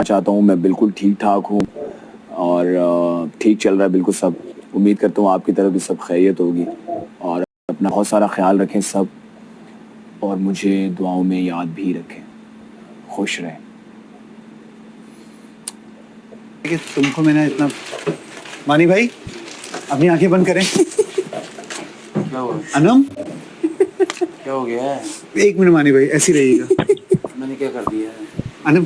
चाहता हूँ मैं बिल्कुल ठीक ठाक हूँ और ठीक चल रहा है बिल्कुल सब. उम्मीद करता हूँ आपकी तरफ भी सब खैरियत होगी और अपना बहुत सारा ख्याल रखें सब और मुझे दुआओं में याद भी रखें. खुश रहें. कि तुमको मैंने इतना मानी भाई अपनी आंखें बंद करें. क्या हुआ? अनम क्या हो गया है? 1 मिनट मानी भाई ऐसी रहिएगा. मैंने क्या कर दिया है? अनम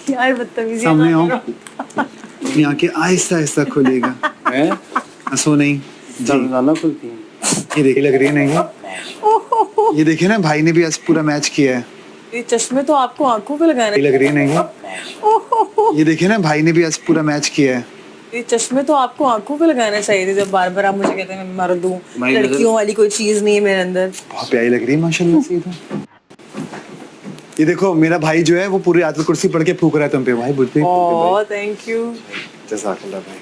यार बदतमीजी सामने आओ. अपनी आंखें आहिस्ता आहिस्ता खोलिएगा. हैं? हंसो नहीं. रोजाना खुलती है. ये देखिए लग रही है नहीं. ये देखिए ना भाई ने भी आज पूरा मैच किया है. ये चश्मे तो आपको आंखों पे लगाने. ये लग रही है नहीं. ये देखिए ना भाई ने भी आज पूरा मैच किया है. ये चश्मे तो आपको आंखों पे लगाने चाहिए थे जब बार बार आप मुझे कहते हैं मैं मर दूं. लड़कियों वाली कोई चीज नहीं है मेरे अंदर. बहुत प्यारी लग रही है माशाल्लाह से. ये देखो मेरा भाई जो है वो पूरी आयत कुर्सी पढ़ के फूक रहा है तुम पे. भाई बुद्धि. Oh thank you. जज़ाकल्लाह भाई.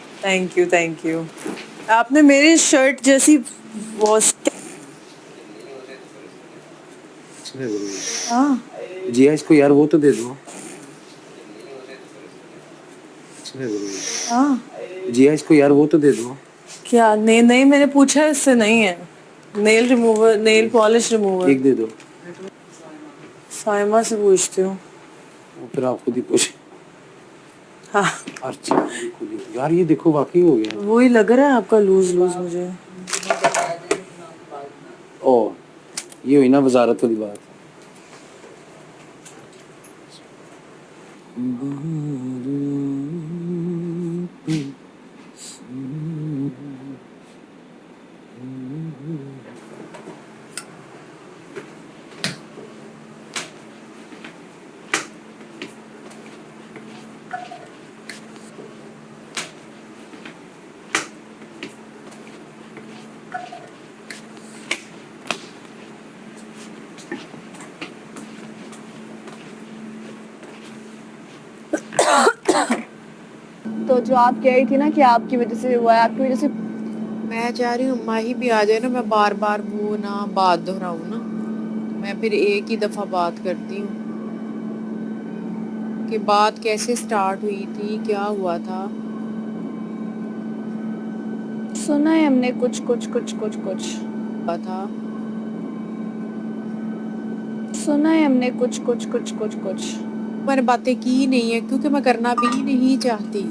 Thank you. आपने मेरी शर्ट जैसी हाँ जिया इसको यार वो तो दे दो. हाँ जिया इसको यार वो तो दे दो. क्या नहीं नहीं मैंने पूछा इससे नहीं है. Nail remover nail polish remover एक दे दो. साइमा से पूछती हूँ. वो फिर आप खुद ही पूछे. हाँ अच्छा यार ये देखो वाकई हो गया. वही लग रहा है आपका लूज मुझे. ओ ये हुई ना वजारत वाली बात. तो जो आप कह रही थी ना कि आपकी वजह से हुआ है, आपकी वजह से मैं चाह रही हूँ माही भी आ जाए ना. मैं बार बार वो ना बात दोहराऊँ ना. मैं फिर एक ही दफा बात करती हूँ कि बात कैसे स्टार्ट हुई थी, क्या हुआ था. सुना है हमने कुछ हुआ था. सुना है हमने कुछ मैंने बातें की नहीं है क्योंकि मैं करना भी नहीं चाहती.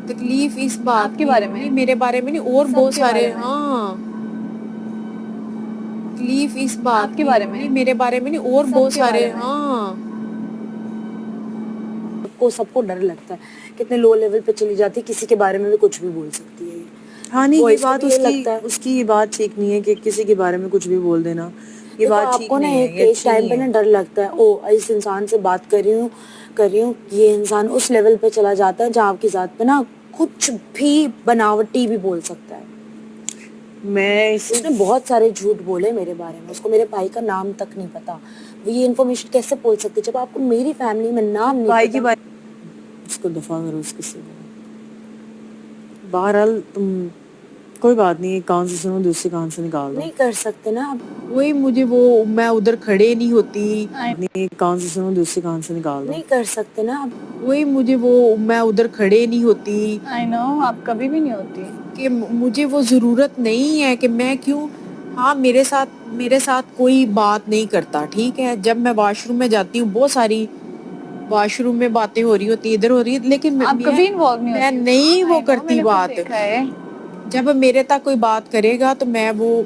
तकलीफ इस बात आपके बारे में नहीं, मेरे बारे में नहीं और बहुत सबके सारे. बारे में। हाँ तकलीफ इस बात आपके बारे में नहीं, मेरे बारे में नहीं और बहुत सबके सारे. बारे में। हाँ सबको डर लगता है कितने लो लेवल पे चली जाती है. किसी के बारे में भी कुछ भी बोल सकती है. हाँ नहीं वो ये इसको बात भी ये लगता है। उसकी ये बात ठीक नहीं है कि किसी के बारे में कुछ भी बोल देना. ये देखो, बात ठीक आपको ना नहीं है. एक ये एक टाइम पे ना डर लगता है. ओ इस इंसान से बात कर रही हूँ ये इंसान उस लेवल पे चला जाता है जहाँ आपकी जात पे ना कुछ भी बनावटी भी बोल सकता है. मैं उसने बहुत सारे झूठ बोले मेरे बारे में. उसको मेरे भाई का नाम तक नहीं पता. वो ये इन्फॉर्मेशन कैसे बोल सकती जब आपको मेरी फैमिली में नाम नहीं भाई पता. की बात उसको दफा करो उसके से. बहरहाल तुम कोई बात नहीं. एक कान से सुनो दूसरे कान से निकाल दो. नहीं कर सकते ना आप. वही मुझे वो मैं उधर खड़े नहीं होती. नहीं एक कान से सुनो दूसरे कान से निकाल दो. नहीं कर सकते ना आप. वही मुझे वो मैं उधर खड़े नहीं होती आई नो आप कभी भी नहीं होती. कि मुझे वो जरूरत नहीं है कि मैं क्यों. हाँ मेरे साथ कोई बात नहीं करता. ठीक है जब मैं वॉशरूम में जाती हूँ बहुत सारी वॉशरूम में बातें हो रही होती इधर हो रही है लेकिन आप कभी इन्वॉल्व नहीं मैं होती. नहीं वो I know, करती मैंने खुद बात. देखा है. जब मेरे तक कोई बात करेगा तो मैं वो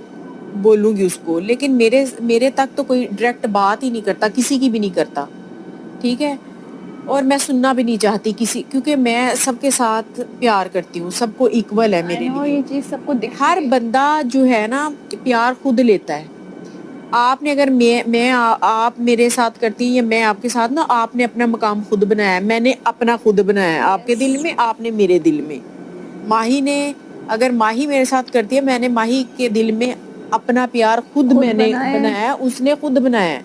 बोलूंगी उसको. लेकिन मेरे तक तो कोई डायरेक्ट बात ही नहीं करता. किसी की भी नहीं करता. ठीक है और मैं सुनना भी नहीं चाहती किसी क्योंकि मैं सबके साथ प्यार करती हूँ. सबको इक्वल है मेरे I know, लिए. ये चीज सबको दिख हर बंदा जो है ना प्यार खुद लेता है. आपने अगर आप मेरे साथ करती हैं या मैं आपके साथ ना आपने अपना मकाम खुद बनाया है. मैंने अपना खुद बनाया है आपके दिल में. आपने मेरे दिल में. माही ने अगर माही मेरे साथ करती है मैंने माही के दिल में अपना प्यार खुद मैंने बनाया है. उसने खुद बनाया है.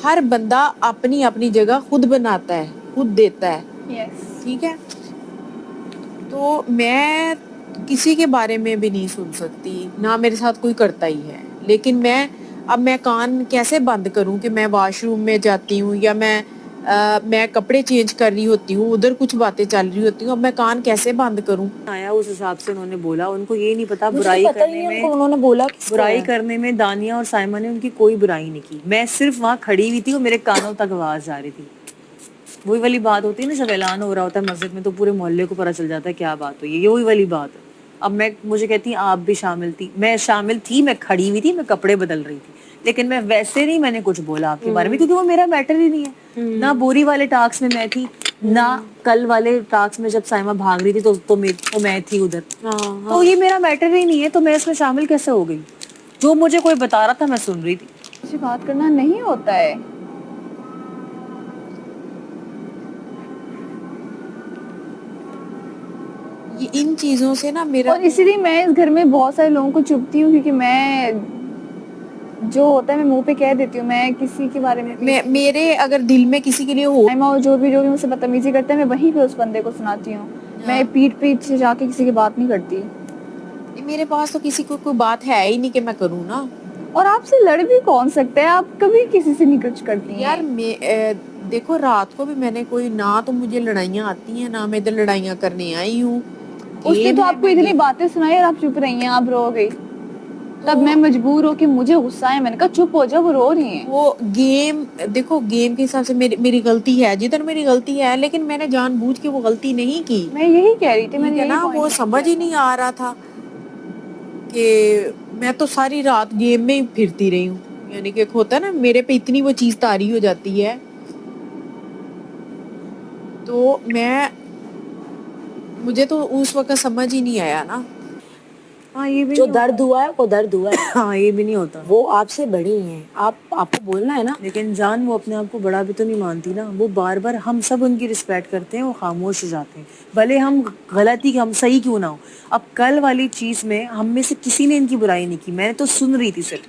हर बंदा अपनी अपनी जगह खुद बनाता है खुद देता है. Yes. ठीक है तो मैं किसी के बारे में भी नहीं सुन सकती ना मेरे साथ कोई करता ही है. लेकिन मैं اب میں کان کیسے بند کروں کہ میں واش روم میں جاتی ہوں یا میں کپڑے چینج کر رہی ہوتی ہوں, ادھر کچھ باتیں چل رہی ہوتی ہوں, اب میں کان کیسے بند کروں؟ آیا اس حساب سے انہوں نے بولا. ان کو یہ نہیں پتا مجھے برائی پتہ ہی کرنے نہیں میں, ان کو انہوں نے بولا کس کو برائی ہے. کرنے میں دانیہ اور سائمہ نے ان کی کوئی برائی نہیں کی. میں صرف وہاں کھڑی ہوئی تھی اور میرے کانوں تک آواز جا رہی تھی. وہی والی بات ہوتی ہے نا, جب اعلان ہو رہا ہوتا ہے مسجد میں تو پورے محلے کو پتہ چل جاتا ہے کیا بات ہوئی ہے, یہ وہی والی بات ہے. اب مجھے کہتی ہیں آپ بھی شامل تھی. میں شامل تھی, میں کھڑی ہوئی تھی, میں کپڑے بدل رہی تھی, لیکن میں ویسے نہیں میں نے کچھ بولا آپ کے بارے میں, کیونکہ وہ میرا میٹر ہی نہیں ہے. نہ بوری والے ٹاکس میں تھی, نہ کل والے ٹاکس میں جب سائمہ بھاگ رہی تھی تو میں تھی ادھر. تو یہ میرا میٹر ہی نہیں ہے, تو میں اس میں شامل کیسے ہو گئی؟ جو مجھے کوئی بتا رہا تھا میں سن رہی تھی. سے بات کرنا نہیں ہوتا ہے. یہ ان چیزوں سے نا میرا, اور اسی لیے میں اس گھر میں بہت سارے لوگوں کو چپتی ہوں, کیونکہ میں جو ہوتا ہے میں منہ پہ کہہ دیتی ہوں. میں کسی کے بارے میں میرے اگر دل میں کسی کے لیے ہو, اور جو بھی مجھ سے بدتمیزی کرتے ہیں میں وہیں پہ اس بندے کو سناتی ہوں. میں پیٹ پیچھے جا کے کسی کی بات نہیں کرتی. میرے پاس تو کسی کو کوئی بات ہے ہی نہیں کہ میں کروں نا. اور آپ سے لڑ بھی کون سکتا ہے, آپ کبھی کسی سے نہیں کچھ کرتی ہیں. یار دیکھو رات کو بھی میں نے کوئی, نہ تو مجھے لڑائیاں آتی ہیں, نہ میں ادھر لڑائیاں کرنے آئی ہوں. اس نے تو آپ کو اتنی باتیں سنائی اور آپ چپ رہی ہیں, آپ رو گئی. تب میں مجبور ہو کہ مجھے غصہ ہے, میں نے کہا چپ ہو جا, وہ رو رہی ہیں. وہ گیم, دیکھو گیم کے حساب سے میری غلطی ہے, جدھر میری غلطی ہے, لیکن میں نے جان بوجھ کے وہ غلطی نہیں کی. میں یہی کہہ رہی تھی, میں ٹھیک نے ہے یہی نا, وہ پوائنٹ سمجھ ہی نہیں آ رہا تھا کہ میں تو ساری رات گیم میں ہی پھرتی رہی ہوں. یعنی کہ ہوتا ہے نا میرے پہ اتنی وہ چیز طاری ہو جاتی ہے, تو مجھے تو اس وقت سمجھ ہی نہیں آیا نا. ہاں یہ بھی جو نہیں درد ہوا ہے وہ درد ہوا ہے. ہاں یہ بھی نہیں ہوتا. وہ آپ سے بڑی ہیں, آپ کو بولنا ہے نا. لیکن جان وہ اپنے آپ کو بڑا بھی تو نہیں مانتی نا. وہ بار بار, ہم سب ان کی رسپیکٹ کرتے ہیں, وہ خاموش ہو جاتے ہیں, بھلے ہم غلطی ہم صحیح کیوں نہ ہو. اب کل والی چیز میں ہم میں سے کسی نے ان کی برائی نہیں کی, میں نے تو سن رہی تھی صرف.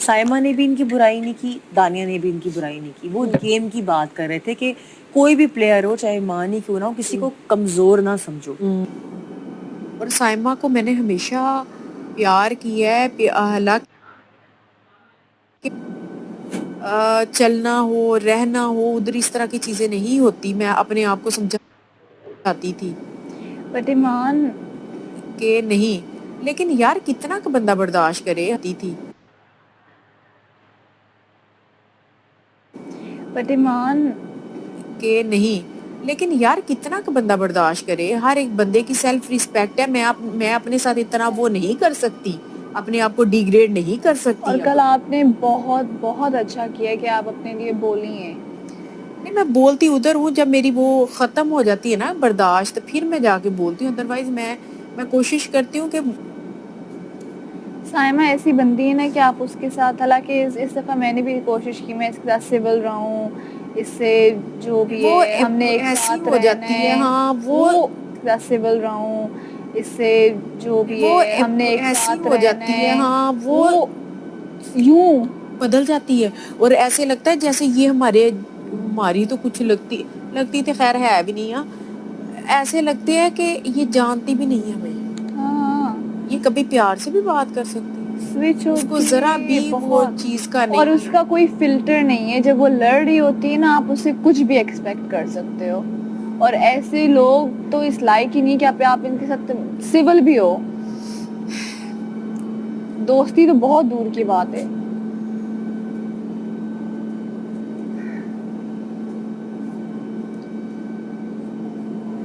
سائمہ نے بھی ان کی برائی نہیں کی, دانیہ نے بھی ان کی برائی نہیں کی. وہ گیم کی بات کر رہے تھے کہ کوئی بھی پلیئر ہو, چاہے ماں نہیں کیوں نہ ہو, کسی کو کمزور نہ سمجھو. اور سائمہ کو میں نے ہمیشہ پیار کیا ہے, حالانکہ چلنا ہو, رہنا ہو, ادھر اس طرح کی چیزیں نہیں ہوتی. میں اپنے آپ کو سمجھاتی تھی بٹ ایمان کہ نہیں, لیکن یار کتنا کا بندہ برداشت کرے. آتی تھی بٹ ایمان کہ نہیں, لیکن یار کتنا کا بندہ برداشت کرے. ہر ایک بندے کی سیلف ریسپیکٹ ہے. میں اپنے ساتھ اتنا وہ نہیں کر سکتی, اپنے آپ کو ڈیگریڈ نہیں کر سکتی. اور کل آپ نے بہت بہت اچھا کیا کہ آپ اپنے لیے بولی ہیں. نہیں, میں بولتی ادھر ہوں جب میری وہ ختم ہو جاتی ہے نا برداشت, پھر میں جا کے بولتی ہوں. ادروائز میں کوشش کرتی ہوں کہ سائمہ ایسی بندی ہے نا کہ آپ اس کے ساتھ, حالانکہ اس دفعہ میں نے بھی کوشش کی میں اس کے ساتھ سول رہوں, اس سے جو بھی وہ ہے ہم نے ایک ایسی ساتھ ہو رہنا جاتی ہے, ہاں وہ سول رہوں, اس سے جو بھی وہ ہے ہم نے ایک ایسی ساتھ ہو رہنا جاتی ہے, ہاں وہ یوں بدل جاتی ہے. اور ایسے لگتا ہے جیسے یہ ہماری تو کچھ لگتی تو خیر ہے بھی نہیں. ایسے لگتے ہیں کہ یہ جانتی بھی نہیں ہمیں, ہاں یہ کبھی پیار سے بھی بات کر سکتی ہے. سوئچ اس کو ہوتی ذرا بھی ہے وہ بہت, چیز کا اور نہیں اس ہے. کا کوئی فلٹر نہیں ہے. جب وہ لڑ رہی ہوتی ہے نا, آپ اسے کچھ بھی ایکسپیکٹ کر سکتے ہو. اور ایسے لوگ تو اس لائق ہی نہیں کہ آپ ان کے ساتھ سول بھی ہو. دوستی تو بہت دور کی بات ہے.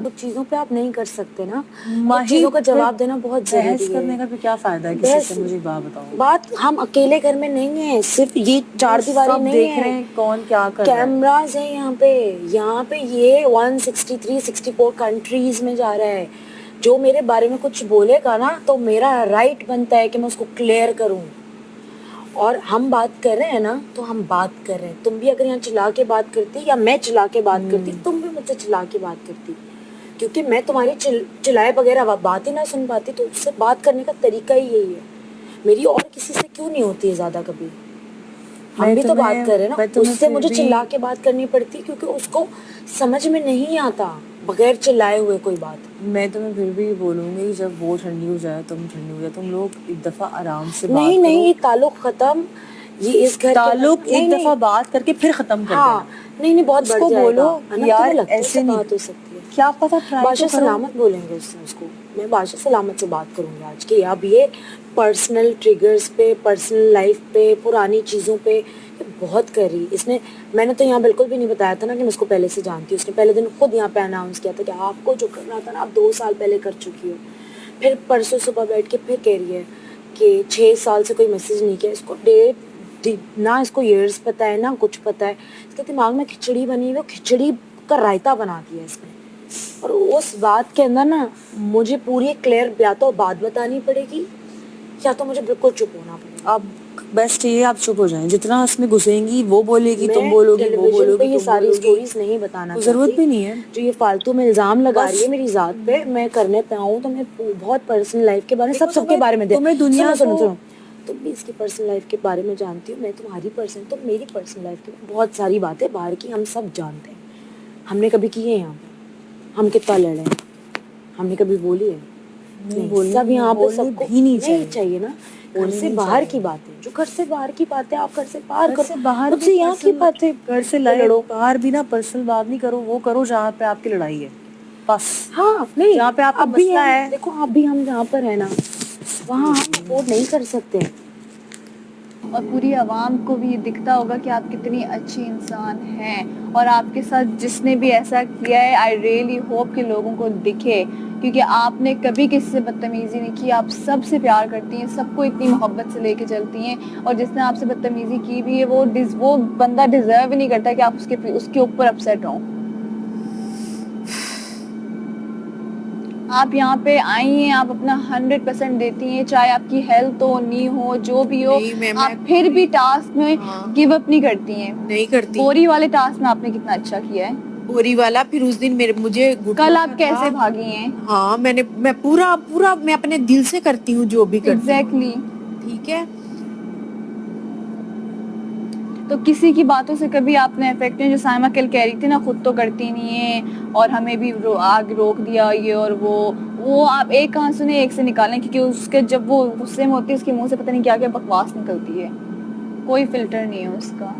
کچھ چیزوں پہ آپ نہیں کر سکتے نا, کچھ ماہی چیزوں کا پھر جواب دینا بہت ضروری بحث کرنے ہے. کا بھی کیا فائدہ ہے کسی سے, مجھے بات بتاؤ. بات ہم اکیلے گھر میں نہیں ہیں, صرف یہ چار وہ دیواری سب نہیں دیکھ رہے ہے, ہیں کون کیا کر رہا ہے. کیمراز ہیں یہاں پہ یہ 163-64 کنٹریز میں جا رہا ہے. جو میرے بارے میں کچھ بولے گا نا تو میرا رائٹ بنتا ہے کہ میں اس کو کلیئر کروں. اور ہم بات کر رہے ہیں نا تو ہم بات کر رہے ہیں. تم بھی اگر یہاں چلا کے بات کرتی یا میں چلا کے بات کرتی, تم بھی مجھ سے چلا کے بات کرتی, کیونکہ میں تمہاری چلائے وغیرہ بات ہی نہ سن پاتی. تو اس سے بات کرنے کا طریقہ ہی یہی ہے. میری اور کسی سے کیوں نہیں ہوتی ہے زیادہ کبھی, ہم بھی تو بات کر رہے ہیں نا. اس سے مجھے چلا کے بات کرنی پڑتی کیونکہ اس کو سمجھ میں نہیں آتا بغیر چلائے ہوئے کوئی بات. میں تمہیں پھر بھی بولوں گی, جب وہ ٹھنڈی ہو جائے تم ٹھنڈی ہو جائے, تم لوگ ایک دفعہ آرام سے بات نہیں کرو. نہیں, یہ تعلق ختم, ये इस घर के ताल्लुक नहीं, एक नहीं, दफा बात करके फिर खत्म कर हाँ देना। नहीं नहीं बहुत बढ़ उसको जाएगा। बोलो अनम, यार तुम्हें लगता है ऐसे इससे नहीं, बात हो सकती है? क्या पता ट्राई बादशाह तो करो। सलामत बोलेंगे उसको, मैं बादशाह सलामत से बात करूंगी आज की। अब ये पर्सनल ट्रिगर्स पे, पर्सनल लाइफ पे, पुरानी चीज़ों पे ये बहुत करी इसने। मैंने तो यहाँ बिल्कुल भी नहीं बताया था ना कि मैं उसको पहले से जानती हूँ। उसने पहले दिन खुद यहाँ पे अनाउंस किया था कि आपको जो करना था ना आप 2 साल पहले कर चुकी हो। फिर परसों सुबह बैठ के फिर कह रही है कि 6 साल से कोई मैसेज नहीं किया। इसको डेट ना, इसको ईयर्स पता है ना कुछ पता है। इसके दिमाग में खिचड़ी बनी हुई, वो खिचड़ी का रायता बना दिया इसने। और उस बात के अंदर ना मुझे पूरी क्लियर या तो बात बतानी पड़ेगी या तो मुझे बिल्कुल चुप होना पड़ेगा। अब बेस्ट ये आप चुप हो जाएं, जितना उसमें घुसेंगी वो बोलेगी, तुम मैं बोलोगी, वो टेलीविजन पे बोलोगी, ये तुम सारी बोलोगी। स्टोरीज नहीं बताना कोई जरूरत चाहती। भी नहीं है। जो ये फालतू में इल्जाम लगा बस- रही है मेरी जात पे, मैं करने पे आऊँ तो मैं बहुत पर्सनल लाइफ के बारे में देखो, सबके बारे में तुम्हें दुनिया सुनो को- तुम भी इसकी पर्सनल लाइफ के बारे में जानती हो, मैं तुम्हारी तुम मेरी पर्सनल लाइफ की बहुत सारी बातें बाहर की हम सब जानते हैं। हमने कभी किए यहाँ पे, हम कितना लड़े हैं, हमने कभी बोली है? नहीं, सब यहाँ पे सबको भी नहीं चाहिए ना। घर से बाहर की बातें, जो घर से बाहर की बातें आप घर से बाहर घर करो, से बाहर मुझसे भी यहाँ की personal- बातें घर से लड़ो, बाहर भी ना पर्सनल बात नहीं करो, वो करो जहाँ पे आपकी लड़ाई है बस। हाँ नहीं, जहाँ पे आपका अब भी मसला हम- है। देखो अब भी हम जहाँ पर है ना वहाँ हम अफोर्ड नहीं कर सकते। और पूरी आवाम को भी ये दिखता होगा कि आप कितनी अच्छी इंसान हैं। और आपके साथ जिसने भी ऐसा किया है, आई रियली होप कि लोगों को दिखे, क्योंकि आपने कभी किसी से बदतमीजी नहीं की। आप सबसे प्यार करती हैं, सबको इतनी मोहब्बत से लेके चलती हैं। और जिसने आपसे बदतमीजी की भी है वो बंदा डिजर्व ही नहीं करता कि आप उसके ऊपर अपसेट हों। आप यहाँ पे आई हैं, आप अपना 100% देती हैं, चाहे आपकी हेल्थ हो नहीं हो जो भी हो, नहीं, मैं आप फिर भी टास्क में गिव अप नहीं करती हैं। नहीं करती। बोरी वाले टास्क में आपने कितना अच्छा किया है। बोरी वाला फिर उस दिन मुझे घुटनों कल का आप कैसे था। भागी हैं? हाँ मैं पूरा मैं अपने दिल से करती हूँ जो भी करती हूँ। एग्जैक्टली। ठीक है। तो किसी की बातों से कभी आपने इफेक्ट नहीं, जो साइमा कल कह रही थी ना, खुद तो करती नहीं है और हमें भी आग रोक दिया ये और वो आप एक कान सुने एक से निकालें, क्योंकि उसके जब वो गुस्से में होती है उसके मुंह से पता नहीं क्या क्या बकवास निकलती है, कोई फिल्टर नहीं है उसका।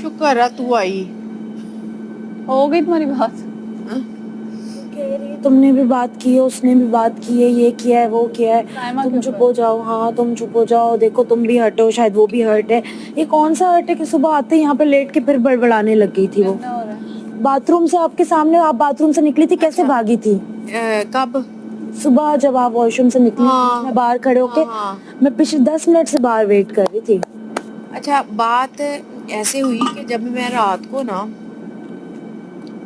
शुक्र है तू आई। हो गई तुम्हारी बात? कह रही है तुमने भी बात की है, उसने भी बात की है, ये किया है वो किया है, साइमा तुम के चुप ऊपर। हो जाओ। हाँ तुम चुप हो जाओ, देखो तुम भी हर्ट हो, शायद वो भी हर्ट है। ये कौन सा हर्ट है कि सुबह आते ही यहाँ पे लेट के फिर बड़बड़ाने लग गई थी वो। गंदा हो रहा है। बाथरूम से आपके सामने, आप बाथरूम से निकली थी, कैसे भागी थी? कब? सुबह जब आप वॉशरूम से निकली, हाँ। मैं बाहर खड़े होके, हाँ। मैं पिछले 10 मिनट से बाहर वेट कर रही थी। अच्छा, बात ऐसे हुई कि जब मैं रात को ना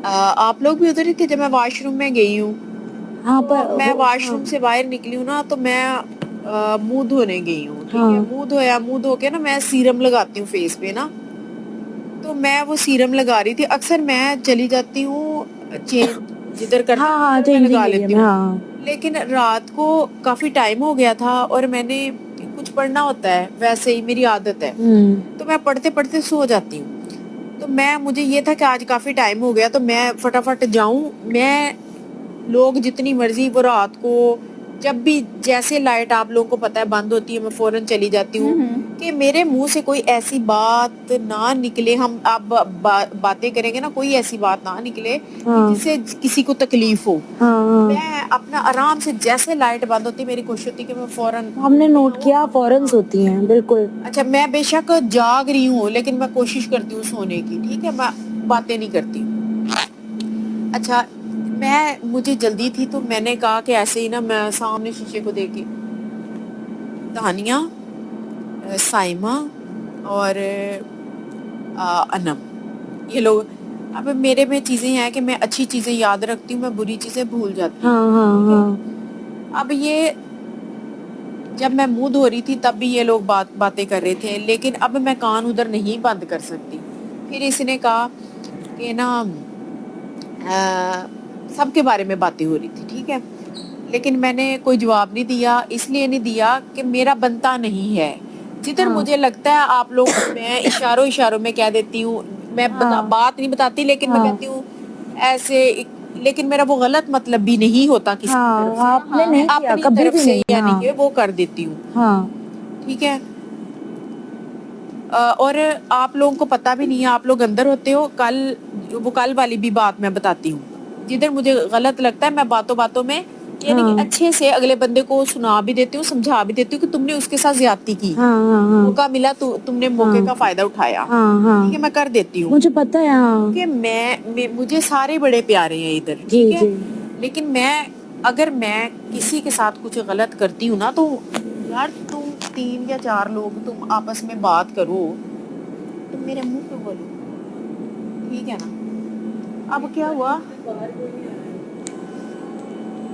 आप लोग भी उधर ही थे जब मैं वॉशरूम में गई हूँ। हाँ तो मैं वॉशरूम से बाहर निकली हूँ ना, तो मैं मुंह धोने गई हूँ। ठीक है, मुंह धो के ना मैं सीरम लगाती हूँ फेस पे ना, तो मैं वो सीरम लगा रही थी। अक्सर मैं चली जाती हूँ चेंज जिधर करती हूँ, हाँ उधर मैं चेंजिंग लगा एरिया लेती में। हूँ। हाँ लेकिन रात को काफी टाइम हो गया था और मैंने कुछ पढ़ना होता है, वैसे ही मेरी आदत है, तो मैं पढ़ते पढ़ते सो जाती हूँ। तो मुझे ये था कि आज काफी टाइम हो गया तो मैं फटाफट जाऊं। मैं लोग जितनी मर्जी, वो रात को जब भी जैसे लाइट आप लोगों को पता है बंद होती है, मैं फौरन चली जाती हूँ कि मेरे मुंह से कोई ऐसी बात ना निकले। हम आप बातें करेंगे ना, कोई ऐसी बात ना निकले कि जिससे किसी को तकलीफ हो। मैं अपना आराम से, जैसे लाइट बंद होती, मेरी कोशिश होती कि मैं फौरन, हमने नोट किया फौरन सोती हैं बिल्कुल। अच्छा मैं बेशक जाग रही हूँ लेकिन मैं कोशिश करती हूँ सोने की। ठीक है, मैं बातें नहीं करती। अच्छा मुझे जल्दी थी तो मैंने कहा कि ऐसे ही ना मैं सामने शीशे को देखे तानिया, साइमा और अनम, ये लोग। अब मेरे में चीजें हैं कि मैं अच्छी चीजें याद रखती हूँ, मैं बुरी चीजें भूल जाती हूँ। अब ये जब मैं मुंह धो रही थी तब भी ये लोग बातें कर रहे थे, लेकिन अब मैं कान उधर नहीं बंद कर सकती। फिर इसने कहा कि ना सबके बारे में बातें हो रही थी। ठीक है, लेकिन मैंने कोई जवाब नहीं दिया। इसलिए नहीं दिया कि मेरा बनता नहीं है। जिधर मुझे लगता है आप लोग, मैं इशारों में कह देती हूँ, मैं बात नहीं बताती, लेकिन मैं कहती हूँ ऐसे, लेकिन मेरा वो गलत मतलब भी नहीं होता किसी तरफ से, आपने नहीं किया अपनी कभी तरफ भी से, नहीं। यानी कि वो कर देती हूँ, ठीक है। और आप लोगों को पता भी नहीं है, आप लोग अंदर होते हो। कल वाली भी बात मैं बताती हूँ, जिधर मुझे गलत लगता है मैं बातों बातों में यानी कि अच्छे से अगले बंदे को सुना भी देती हूँ, समझा भी देती हूँ कि तुमने उसके साथ ज्यादती की, मौका मिला तो तुमने मौके का फायदा उठाया, ठीक है, मैं कर देती हूँ, मुझे पता है कि मुझे सारे बड़े प्यारे हैं इधर, ठीक है। लेकिन अगर मैं किसी के साथ कुछ गलत करती हूँ ना, तो यार तुम 3 या 4 लोग तुम आपस में बात करो, तुम मेरे मुंह पे बोलो, ठीक है ना। अब क्या हुआ,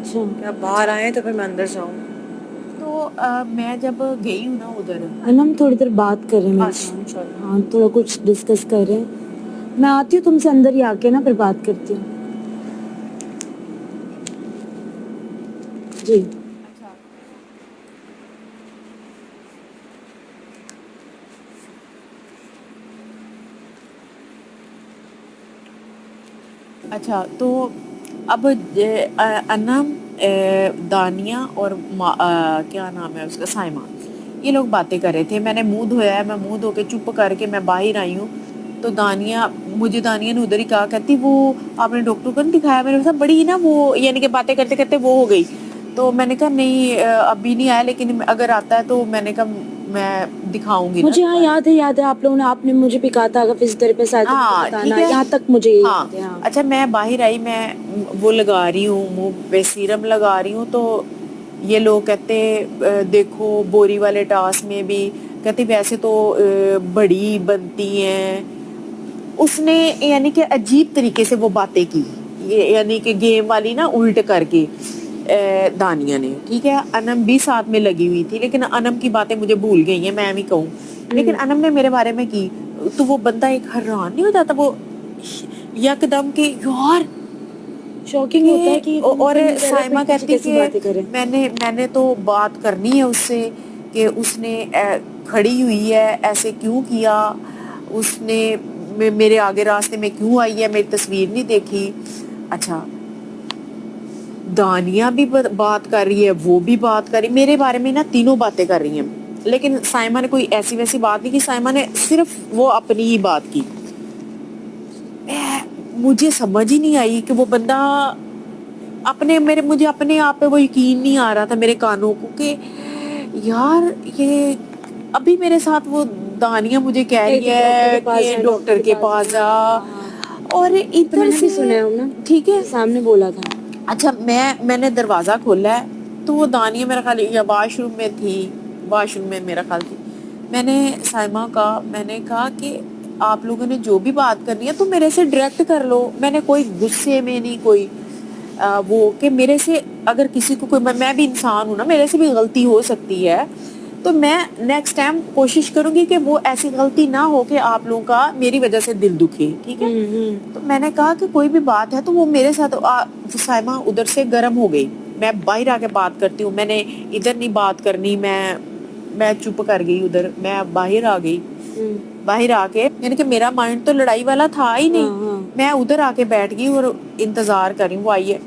क्या बाहर आए तो फिर मैं अंदर जाऊँ? तो मैं जब गई हूँ ना उधर, हम थोड़ी देर बात कर रहे हैं मेरे साथ, हाँ थोड़ा कुछ डिस्कस कर रहे हैं, मैं आती हूँ तुमसे अंदर ही आके ना, फिर बात करती हूँ जी। अच्छा, तो अब अनम, दानिया और क्या नाम है उसका, साइमा, ये लोग बातें कर रहे थे। मैंने मुंह धोया है, मैं मुंह धो के चुप करके मैं बाहर आई हूँ। तो दानिया ने उधर ही कहा, कहती वो आपने डॉक्टर को नहीं दिखाया? मेरे साथ बड़ी ना वो यानी कि बातें करते करते वो हो गई। तो मैंने कहा नहीं अभी नहीं आया, लेकिन अगर आता है तो मैंने कहा मैं दिखाऊंगी। मुझे हाँ याद है आप लोगों ने, आपने मुझे भी कहा था अगर फिजियोथेरेपी से हाँ ठीक है, यहाँ तक मुझे हाँ, हाँ। अच्छा मैं बाहर आई, मैं वो लगा रही हूँ, मुंह पे सीरम लगा रही हूँ, तो ये लोग कहते देखो बोरी वाले टास्क में भी कहते वैसे तो बड़ी बनती हैं। उसने यानी कि अजीब तरीके से वो बातें की, ये यानी कि गेम वाली ना उल्ट करके दानिया ने, ठीक है। अनम भी साथ में लगी हुई थी, लेकिन अनम की बातें मुझे भूल गई हैं, मैं भी कहूँ, लेकिन अनम ने मेरे बारे में की। तो वो बंदा एक हैरान नहीं हो जाता, वो यकदम के यार शॉकिंग होता है कि और साइमा कहती कि मैंने तो बात करनी है उससे कि उसने खड़ी हुई है, ऐसे क्यों किया उसने, मेरे आगे रास्ते में क्यों आई है, मेरी तस्वीर नहीं देखी। अच्छा, दानिया भी बात कर रही है, वो भी बात कर रही, मेरे बारे में ना तीनों बातें कर रही हैं, लेकिन साइमा ने कोई ऐसी वैसी बात नहीं की, साइमा ने सिर्फ वो अपनी ही बात की। मुझे समझ ही नहीं आई कि वो बंदा मुझे अपने आप पे वो यकीन नहीं आ रहा था मेरे कानों को कि यार ये अभी मेरे साथ वो दानिया मुझे कह रही है कि डॉक्टर के पास जा, और इधर से सुना है ना, ठीक है, सामने बोला था। अच्छा मैंने दरवाजा खोला है तो वो दानिया मेरा ख्याल या वाशरूम में थी, वाशरूम में मेरा ख्याल थी। मैंने साइमा का मैंने कहा कि आप लोगों ने जो भी बात करनी है तो मेरे से डायरेक्ट कर लो, मैंने कोई गुस्से में नहीं कोई वो कि मेरे से अगर किसी को कोई, मैं भी इंसान हूँ ना, मेरे से भी गलती हो सकती है, तो मैं नेक्स्ट टाइम कोशिश करूंगी कि वो ऐसी गलती ना हो कि आप लोगों का मेरी वजह से दिल दुखे, ठीक है। तो मैंने कहा कि कोई भी बात है तो वो मेरे साथ, साइमा उधर से गर्म हो गई, मैं बाहर आके बात करती हूँ, मैंने इधर नहीं बात करनी, मैं चुप कर गई उधर, मैं बाहर आ गई। बाहर आके यानी कि मेरा माइंड तो लड़ाई वाला था ही नहीं, मैं उधर आके बैठ गई और इंतजार कर रही हूँ वो आई है,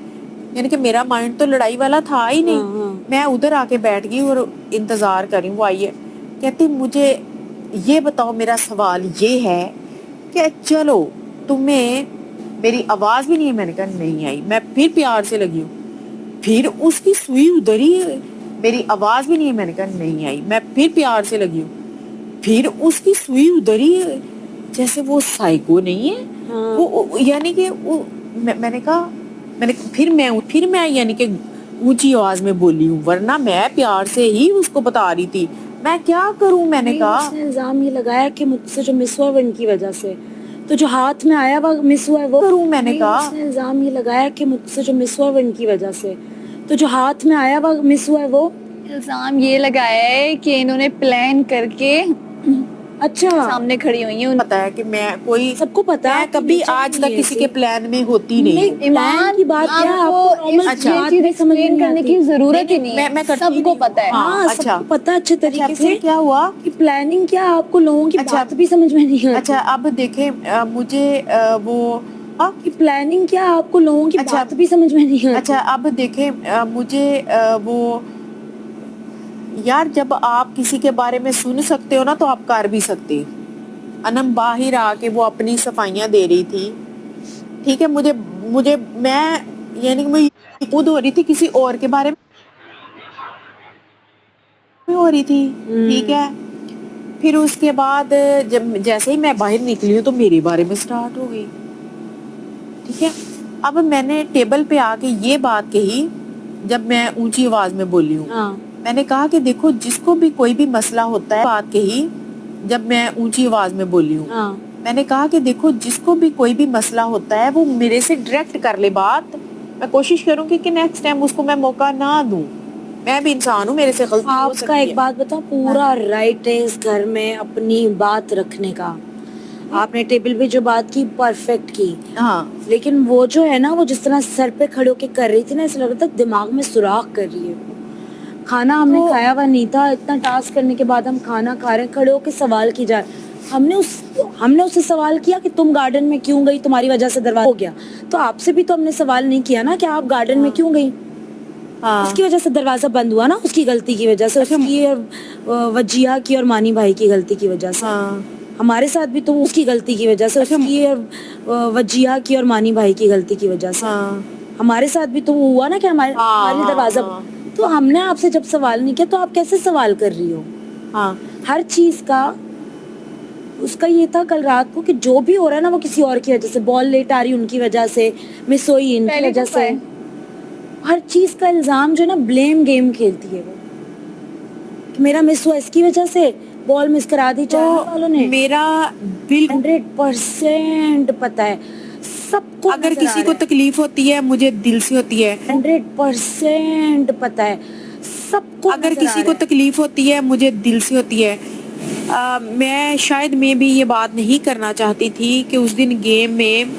यानी कि मेरा माइंड तो लड़ाई वाला था ही नहीं, मैं उधर आके बैठ गई और इंतजार कर रही हूँ वो आई है। कहती मुझे ये बताओ, मेरा सवाल ये है कि चलो तुम्हें मेरी आवाज भी नहीं है, मैंने कहा नहीं आई, मैं फिर प्यार से लगी हूँ, फिर उसकी सुई उधर ही, मेरी आवाज भी नहीं है, मैंने कहा नहीं आई, मैं फिर प्यार से लगी हूँ, फिर उसकी सुई उधर ही, जैसे वो साइको नहीं है। वो यानी कि मैंने कहा फिर मैं यानी कि ऊंची आवाज में बोली हूँ, वरना मैं प्यार से ही उसको बता रही थी, मैं क्या करूं। मैंने कहा उसने इल्जाम ये लगाया कि मुझसे जो मिस हुआ उनकी वजह से, तो जो हाथ में आया वो मिस हुआ है वो करूं। मैंने कहा उसने इल्जाम ये लगाया कि मुझसे जो मिस हुआ उनकी वजह से, तो जो हाथ में आया वो मिस हुआ है वो इल्जाम ये लगाया है कि इन्होंने प्लान करके अच्छा सामने खड़ी हुई हूँ। पता है कि मैं कोई सबको पता है मैं आपकी कभी nature आज ही तक है किसी ऐसी। के प्लान में होती नहीं हूँ। प्लान की बात क्या है, आपको normal अच्छा बात ये भी चीज समझ में एक्सप्लेन नहीं करने आती। की जरूरत ही नहीं है, मैं करती सबको नहीं पता है। हूँ। हाँ, अच्छा। सबको पता है अच्छे तरीके अच्छा, से फिर क्या हुआ? कि प्लानिंग क्या है, आपको लोगों की अच्छा, बात भी समझ में नहीं आती। अच्छा अब देखें मुझे वो कि प्लानिंग क्या है, आपको लोगों की अच्छा, बात भी समझ में नहीं आती। अच्छा अब देखें मुझे वो यार जब आप किसी के बारे में सुन सकते हो ना तो आप कर भी सकते हो। अनम बाहर आके वो अपनी सफाइयां दे रही थी, ठीक है, मुझे मुझे मैं यानी कि मैं खुद हो रही थी किसी और के बारे में हो रही थी, ठीक है। फिर उसके बाद जब जैसे ही मैं बाहर निकली हूँ तो मेरे बारे में स्टार्ट हो गई, ठीक है। अब मैंने टेबल पे आके ये बात कही, जब मैं ऊंची आवाज में बोली हूँ, हाँ। मैंने कहा कि देखो जिसको भी कोई भी मसला होता है, बात कही जब मैं ऊंची आवाज में बोली हूँ, हाँ। मैंने कहा कि देखो जिसको भी कोई भी मसला होता है वो मेरे से डायरेक्ट कर ले बात। मैं कोशिश करूंगी कि नेक्स्ट टाइम उसको मैं मौका ना दूं, मैं भी इंसान हूँ, मेरे से गलती हो आपका सकती एक है। बात बताओ, पूरा राइट है इस घर में अपनी बात रखने का। आपने टेबल पे जो बात की परफेक्ट की, हाँ लेकिन वो जो है ना, वो जिस तरह सर पे खड़े होके कर रही थी ना, ऐसा लग रहा था दिमाग में सुराख कर रही है। खाना हमने खाया हुआ नहीं था, इतना टास्क करने के बाद हम खाना खा रहे हैं, खड़े होके सवाल की जा रहे। हमने उससे सवाल किया कि तुम गार्डन में क्यों गई, तुम्हारी वजह से दरवाजा हो गया। तो आपसे भी तो हमने सवाल नहीं किया ना कि आप गार्डन में क्यों गई। हाँ उसकी वजह से दरवाजा बंद हुआ ना, उसकी गलती की वजह से, उसकी और वजिया की और मानी भाई की गलती की वजह से। हाँ हमारे साथ भी तो उसकी गलती की वजह से, उसकी और वजिया की और मानी भाई की गलती की वजह से हाँ हमारे साथ भी तो वो हुआ ना कि हमारे दरवाजा। तो हमने आपसे जब सवाल नहीं किया तो आप कैसे सवाल कर रही हो? हाँ हर चीज का उसका ये था कल रात को कि जो भी हो रहा है ना वो किसी और की वजह से, बॉल लेट आ रही उनकी वजह से, मिस हुई इनकी पहली वजह दफा से। है। हर चीज का इल्जाम जो है ना, ब्लेम गेम खेलती है वो, कि मेरा मिस हुआ इसकी वजह से, बॉल मिस करा दी चाइना वालों ने। मेरा बिल 100% पता है सबको, अगर किसी को तकलीफ होती है मुझे दिल से होती है। 100% पता है सबको, अगर किसी को तकलीफ होती है मुझे दिल से होती है। मैं शायद मैं भी ये बात नहीं करना चाहती थी कि उस दिन गेम में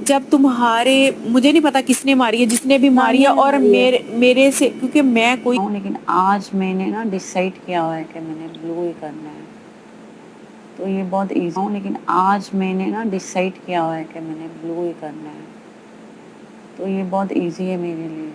जब तुम्हारे, मुझे नहीं पता किसने मारी है, जिसने भी मारी है, और मेरे से, क्योंकि मैं कोई, लेकिन आज मैंने ना डिसाइड किया हुआ है कि मैंने ब्लू ही करना है, तो ये बहुत ईजी हूँ। लेकिन आज मैंने ना डिसाइड किया हुआ है कि मैंने ब्लू ही करना है, तो ये बहुत ईजी है मेरे लिए।